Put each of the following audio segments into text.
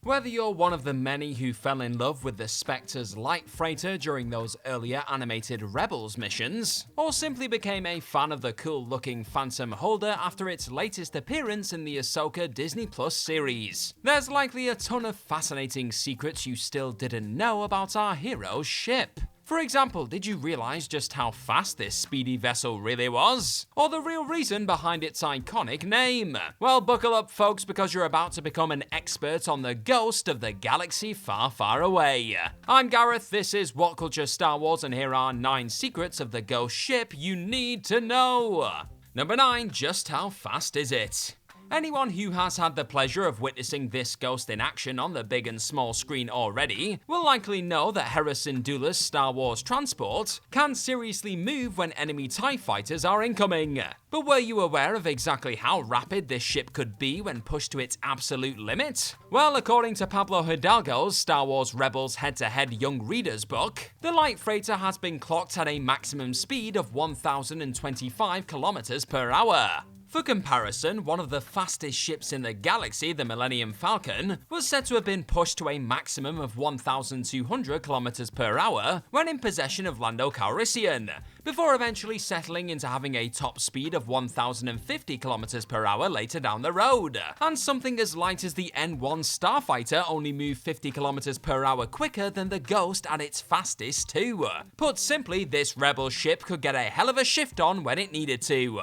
Whether you're one of the many who fell in love with the Spectre's light freighter during those earlier animated Rebels missions, or simply became a fan of the cool-looking Phantom Holder after its latest appearance in the Ahsoka Disney Plus series, there's likely a ton of fascinating secrets you still didn't know about our hero's ship. For example, did you realize just how fast this speedy vessel really was? Or the real reason behind its iconic name? Well, buckle up folks, because you're about to become an expert on the ghost of the galaxy far, far away. I'm Gareth, this is What Culture Star Wars, and here are 9 secrets of the ghost ship you need to know. Number 9, just how fast is it? Anyone who has had the pleasure of witnessing this ghost in action on the big and small screen already will likely know that Hera Syndulla's Star Wars transport can seriously move when enemy TIE fighters are incoming. But were you aware of exactly how rapid this ship could be when pushed to its absolute limit? Well, according to Pablo Hidalgo's Star Wars Rebels Head-to-Head Young Readers book, the light freighter has been clocked at a maximum speed of 1,025 kilometers per hour. For comparison, one of the fastest ships in the galaxy, the Millennium Falcon, was said to have been pushed to a maximum of 1,200 kilometers per hour when in possession of Lando Calrissian, before eventually settling into having a top speed of 1,050 kilometers per hour later down the road. And something as light as the N1 Starfighter only moved 50 kilometers per hour quicker than the Ghost at its fastest too. Put simply, this Rebel ship could get a hell of a shift on when it needed to.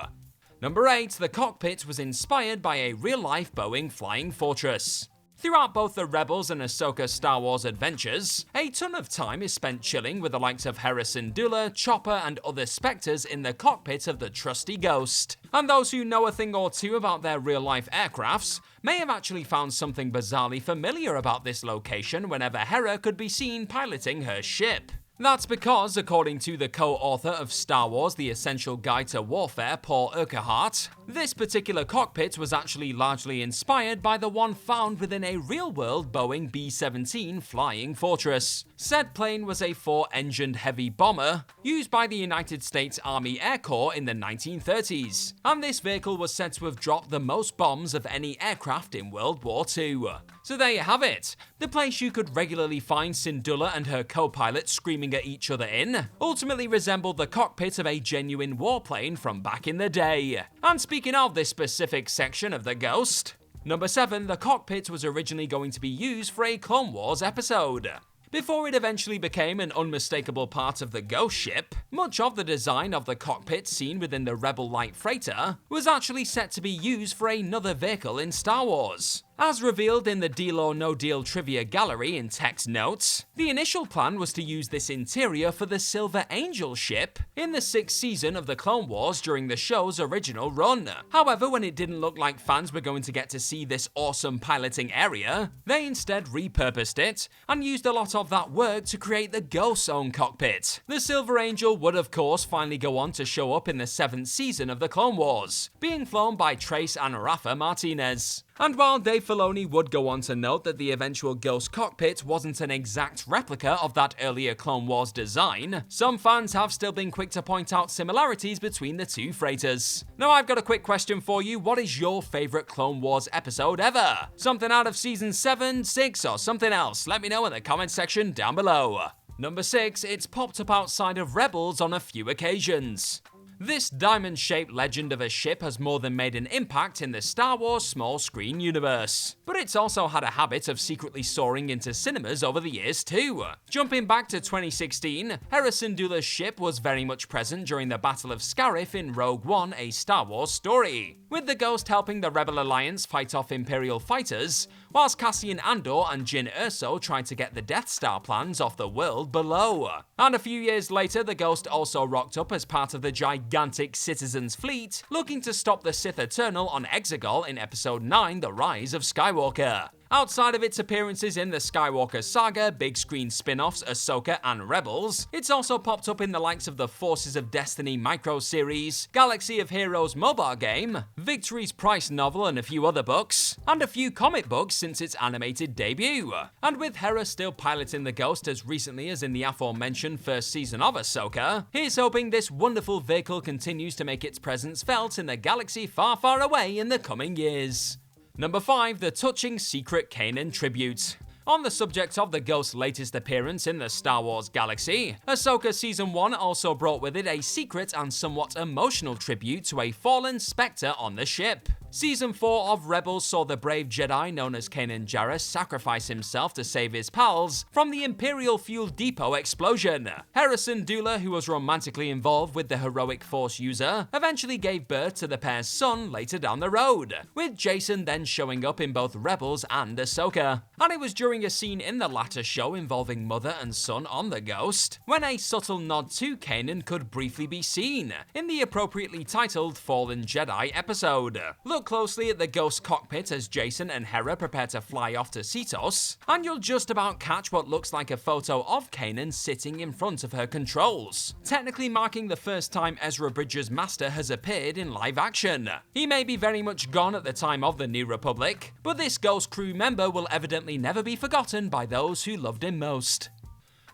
Number 8, the cockpit was inspired by a real-life Boeing Flying Fortress. Throughout both the Rebels and Ahsoka Star Wars adventures, a ton of time is spent chilling with the likes of Hera Syndulla, Chopper, and other Spectres in the cockpit of the trusty Ghost. And those who know a thing or two about their real-life aircrafts may have actually found something bizarrely familiar about this location whenever Hera could be seen piloting her ship. That's because, according to the co-author of Star Wars: The Essential Guide to Warfare, Paul Urquhart, this particular cockpit was actually largely inspired by the one found within a real-world Boeing B-17 Flying Fortress. Said plane was a 4-engined heavy bomber used by the United States Army Air Corps in the 1930s, and this vehicle was said to have dropped the most bombs of any aircraft in World War II. So there you have it, the place you could regularly find Syndulla and her co-pilot screaming at each other in ultimately resembled the cockpit of a genuine warplane from back in the day. And speaking of this specific section of the Ghost, number 7, the cockpit was originally going to be used for a Clone Wars episode. Before it eventually became an unmistakable part of the Ghost ship, much of the design of the cockpit seen within the Rebel light freighter was actually set to be used for another vehicle in Star Wars. As revealed in the Deal or No Deal trivia gallery in text notes, the initial plan was to use this interior for the Silver Angel ship in the 6th season of the Clone Wars during the show's original run. However, when it didn't look like fans were going to get to see this awesome piloting area, they instead repurposed it and used a lot of that work to create the Ghost's own cockpit. The Silver Angel would of course finally go on to show up in the 7th season of the Clone Wars, being flown by Trace and Rafa Martinez. And while Dave Filoni would go on to note that the eventual Ghost cockpit wasn't an exact replica of that earlier Clone Wars design, some fans have still been quick to point out similarities between the two freighters. Now I've got a quick question for you: what is your favourite Clone Wars episode ever? Something out of season 7, 6, or something else? Let me know in the comment section down below. Number 6, it's popped up outside of Rebels on a few occasions. This diamond-shaped legend of a ship has more than made an impact in the Star Wars small screen universe, but it's also had a habit of secretly soaring into cinemas over the years too. Jumping back to 2016, Hera Syndulla's ship was very much present during the Battle of Scarif in Rogue One: A Star Wars Story, with the Ghost helping the Rebel Alliance fight off Imperial fighters, whilst Cassian Andor and Jyn Erso tried to get the Death Star plans off the world below. And a few years later, the Ghost also rocked up as part of the gigantic Citizens fleet, looking to stop the Sith Eternal on Exegol in Episode 9, The Rise of Skywalker. Outside of its appearances in the Skywalker saga, big screen spin-offs, Ahsoka, and Rebels, it's also popped up in the likes of the Forces of Destiny micro-series, Galaxy of Heroes mobile game, Victory's Price novel and a few other books, and a few comic books since its animated debut. And with Hera still piloting the Ghost as recently as in the aforementioned first season of Ahsoka, here's hoping this wonderful vehicle continues to make its presence felt in the galaxy far, far away in the coming years. Number 5. The touching secret Kanan tribute. On the subject of the Ghost's latest appearance in the Star Wars galaxy, Ahsoka Season 1 also brought with it a secret and somewhat emotional tribute to a fallen Spectre on the ship. Season 4 of Rebels saw the brave Jedi known as Kanan Jarrus sacrifice himself to save his pals from the Imperial Fuel Depot explosion. Hera Syndulla, who was romantically involved with the heroic Force user, eventually gave birth to the pair's son later down the road, with Jason then showing up in both Rebels and Ahsoka. And it was during a scene in the latter show involving mother and son on the Ghost, when a subtle nod to Kanan could briefly be seen in the appropriately titled Fallen Jedi episode. Look closely at the Ghost cockpit as Jason and Hera prepare to fly off to Cetos, and you'll just about catch what looks like a photo of Kanan sitting in front of her controls, technically marking the first time Ezra Bridger's master has appeared in live action. He may be very much gone at the time of the New Republic, but this Ghost crew member will evidently never be forgotten by those who loved him most.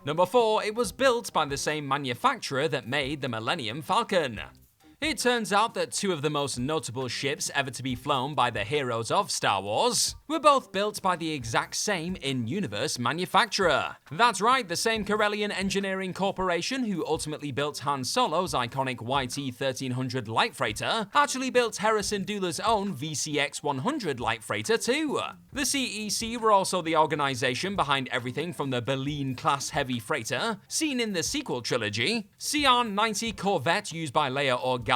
Number 4. It was built by the same manufacturer that made the Millennium Falcon. It turns out that two of the most notable ships ever to be flown by the heroes of Star Wars were both built by the exact same in-universe manufacturer. That's right, the same Corellian Engineering Corporation who ultimately built Han Solo's iconic YT-1300 light freighter actually built Hera Syndulla's own VCX-100 light freighter too. The CEC were also the organization behind everything from the Berlin-class heavy freighter seen in the sequel trilogy, CR-90 Corvette used by Leia Organa,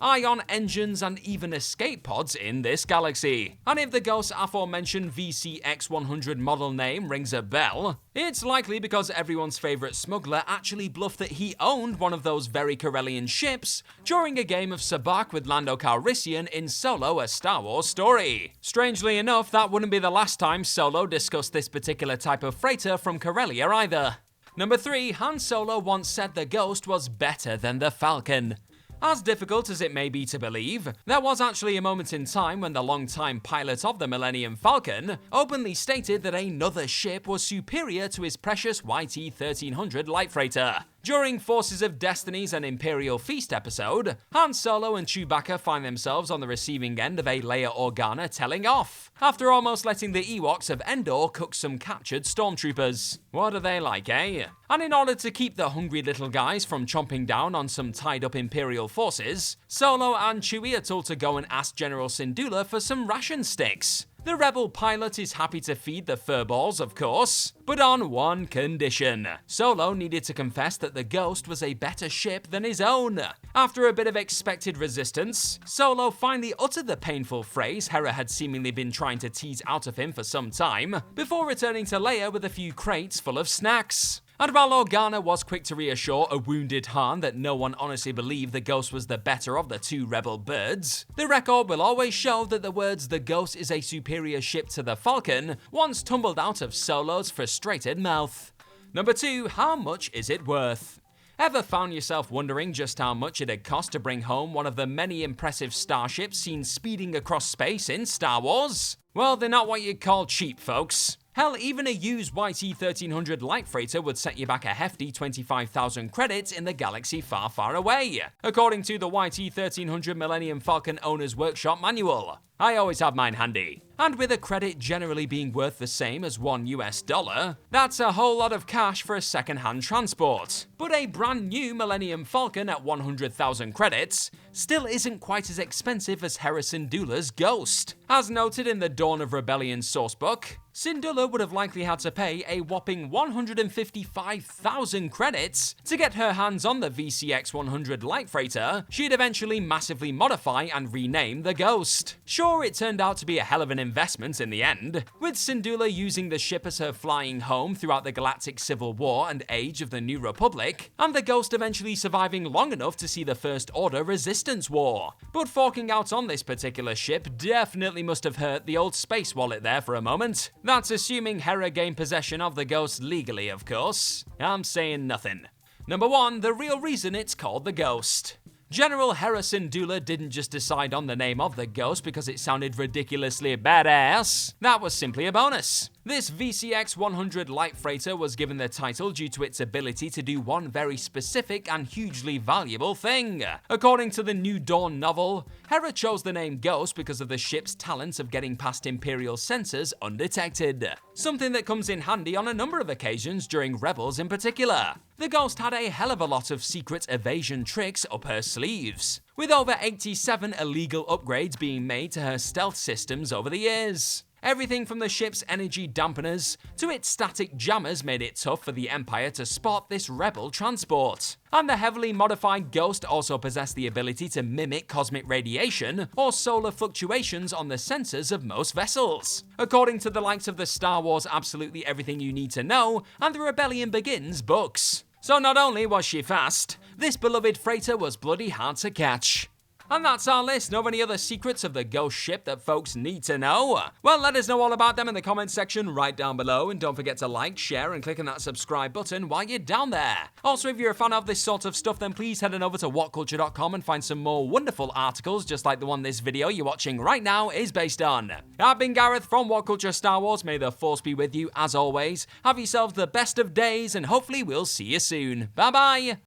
ion engines, and even escape pods in this galaxy. And if the Ghost's aforementioned VCX-100 model name rings a bell, it's likely because everyone's favorite smuggler actually bluffed that he owned one of those very Corellian ships during a game of Sabacc with Lando Calrissian in Solo: A Star Wars Story. Strangely enough, that wouldn't be the last time Solo discussed this particular type of freighter from Corellia either. Number 3. Han Solo once said the Ghost was better than the Falcon. As difficult as it may be to believe, there was actually a moment in time when the longtime pilot of the Millennium Falcon openly stated that another ship was superior to his precious YT-1300 light freighter. During Forces of Destiny's An Imperial Feast episode, Han Solo and Chewbacca find themselves on the receiving end of a Leia Organa telling off, after almost letting the Ewoks of Endor cook some captured stormtroopers. What are they like, eh? And in order to keep the hungry little guys from chomping down on some tied-up Imperial forces, Solo and Chewie are told to go and ask General Syndulla for some ration sticks. The rebel pilot is happy to feed the furballs, of course, but on one condition. Solo needed to confess that the Ghost was a better ship than his own. After a bit of expected resistance, Solo finally uttered the painful phrase Hera had seemingly been trying to tease out of him for some time, before returning to Leia with a few crates full of snacks. And while Organa was quick to reassure a wounded Han that no one honestly believed the Ghost was the better of the two rebel birds, the record will always show that the words "the Ghost is a superior ship to the Falcon" once tumbled out of Solo's frustrated mouth. Number 2. How much is it worth? Ever found yourself wondering just how much it'd cost to bring home one of the many impressive starships seen speeding across space in Star Wars? Well, they're not what you'd call cheap, folks. Hell, even a used YT-1300 light freighter would set you back a hefty 25,000 credits in the galaxy far, far away, according to the YT-1300 Millennium Falcon Owner's Workshop Manual. I always have mine handy. And with a credit generally being worth the same as $1, that's a whole lot of cash for a second-hand transport. But a brand new Millennium Falcon at 100,000 credits still isn't quite as expensive as Hera Syndulla's Ghost. As noted in the Dawn of Rebellion sourcebook, Syndulla would have likely had to pay a whopping 155,000 credits to get her hands on the VCX-100 light freighter she'd eventually massively modify and rename the Ghost. Sure, it turned out to be a hell of an investment in the end, with Syndulla using the ship as her flying home throughout the Galactic Civil War and Age of the New Republic, and the Ghost eventually surviving long enough to see the First Order Resistance War. But forking out on this particular ship definitely must have hurt the old space wallet there for a moment. That's assuming Hera gained possession of the Ghost legally, of course. I'm saying nothing. Number 1, the real reason it's called the Ghost. General Hera Syndulla didn't just decide on the name of the Ghost because it sounded ridiculously badass. That was simply a bonus. This VCX-100 light freighter was given the title due to its ability to do one very specific and hugely valuable thing. According to the New Dawn novel, Hera chose the name Ghost because of the ship's talent of getting past Imperial sensors undetected, something that comes in handy on a number of occasions during Rebels in particular. The Ghost had a hell of a lot of secret evasion tricks up her sleeves, with over 87 illegal upgrades being made to her stealth systems over the years. Everything from the ship's energy dampeners to its static jammers made it tough for the Empire to spot this rebel transport. And the heavily modified Ghost also possessed the ability to mimic cosmic radiation or solar fluctuations on the sensors of most vessels. According to the likes of the Star Wars Absolutely Everything You Need to Know and the Rebellion Begins books. So not only was she fast, this beloved freighter was bloody hard to catch. And that's our list. Know of any other secrets of the Ghost ship that folks need to know? Well, let us know all about them in the comments section right down below, and don't forget to like, share, and click on that subscribe button while you're down there. Also, if you're a fan of this sort of stuff, then please head on over to whatculture.com and find some more wonderful articles just like the one this video you're watching right now is based on. I've been Gareth from What Culture Star Wars. May the Force be with you as always. Have yourselves the best of days, and hopefully we'll see you soon. Bye bye!